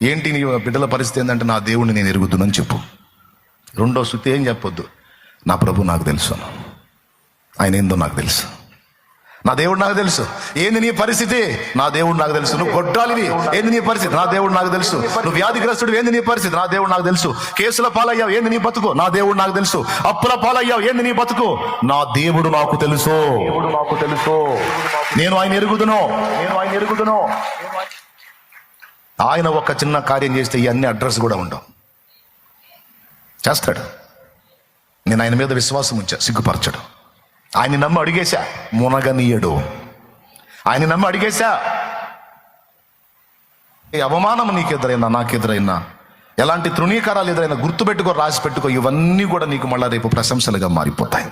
ఏంటి నీ బిడ్డల పరిస్థితి ఏంటంటే, నా దేవుడిని నేను ఎరుగుతున్నాను చెప్పు. రెండో శృతి ఏం చెప్పొద్దు, నా ప్రభు నాకు తెలుసు, ఆయన ఏందో నాకు తెలుసు, నా దేవుడు నాకు తెలుసు. ఏంది నీ పరిస్థితి? నా దేవుడు నాకు తెలుసు. నువ్వు గొడ్డాలివి, ఏంది నీ పరిస్థితి? నా దేవుడు నాకు తెలుసు. నువ్వు వ్యాధిగ్రస్తుడు, ఏంది నీ పరిస్థితి? నా దేవుడు నాకు తెలుసు. కేసుల పాలయ్యావు, ఏంది నీ బతుకు? నా దేవుడు నాకు తెలుసు. అప్పుల పాలయ్యావు, ఏంది నీ బతుకు? నా దేవుడు నాకు తెలుసు. నేను ఆయన ఎరుగుదును. ఆయన ఒక చిన్న కార్యం చేస్తే ఇవన్నీ అడ్రస్ కూడా ఉండవు. చేస్తాడు. నేను ఆయన మీద విశ్వాసం ఉంచా, సిగ్గుపరచడు. ఆయన నమ్మి అడిగేశా, మునగనీయడు. ఆయన నమ్మి అడిగేశా. ఏ అవమానం నీకు ఎదురైనా, నాకు ఎదురైనా, ఎలాంటి తృణీకారాలు ఎదురైనా గుర్తుపెట్టుకో, రాసి పెట్టుకో, ఇవన్నీ కూడా నీకు మళ్ళా రేపు ప్రశంసలుగా మారిపోతాయి.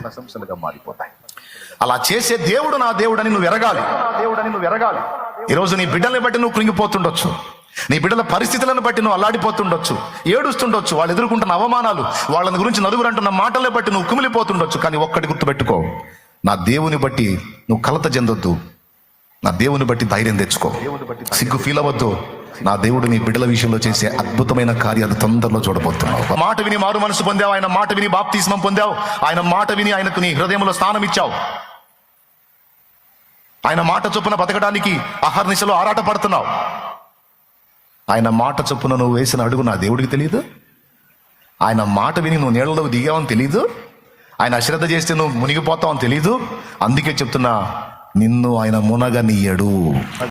అలా చేసే దేవుడు నా దేవుడని నువ్వు ఎరగాలి. ఈరోజు నీ బిడ్డల్ని బట్టి నువ్వు కృంగిపోతుండొచ్చు, నీ బిడ్డల పరిస్థితులను బట్టి నువ్వు అల్లాడిపోతుండొచ్చు, ఏడుస్తుండొచ్చు, వాళ్ళు ఎదుర్కొంటున్న అవమానాలు, వాళ్ళని గురించి నలుగురు అంటున్న మాటలను బట్టి నువ్వు కుమిలిపోతుండొచ్చు. కానీ ఒక్కటి గుర్తుపెట్టుకో, నా దేవుని బట్టి నువ్వు కలత చెందొద్దు, నా దేవుని బట్టి ధైర్యం తెచ్చుకో, సిగ్గు ఫీల్ అవ్వద్దు. నా దేవుడు నీ బిడ్డల విషయంలో చేసే అద్భుతమైన కార్యాలు తొందరలో చూడబోతున్నావు. మాట విని మారు మనసు పొందావు, ఆయన మాట విని బాప్తిస్మం పొందావు, ఆయన మాట విని ఆయనకు నీ హృదయంలో స్థానం ఇచ్చావు, ఆయన మాట చొప్పున బతకడానికి అహర్నిశలో ఆరాట పడుతున్నావు. ఆయన మాట చొప్పున నువ్వు వేసిన అడుగు నా దేవుడికి తెలియదు. ఆయన మాట విని నువ్వు నీళ్ళలో దిగావని తెలీదు. ఆయన అశ్రద్ధ చేస్తే నువ్వు మునిగిపోతావని తెలీదు. అందుకే చెప్తున్నా, నిన్ను ఆయన మునగనీయడు.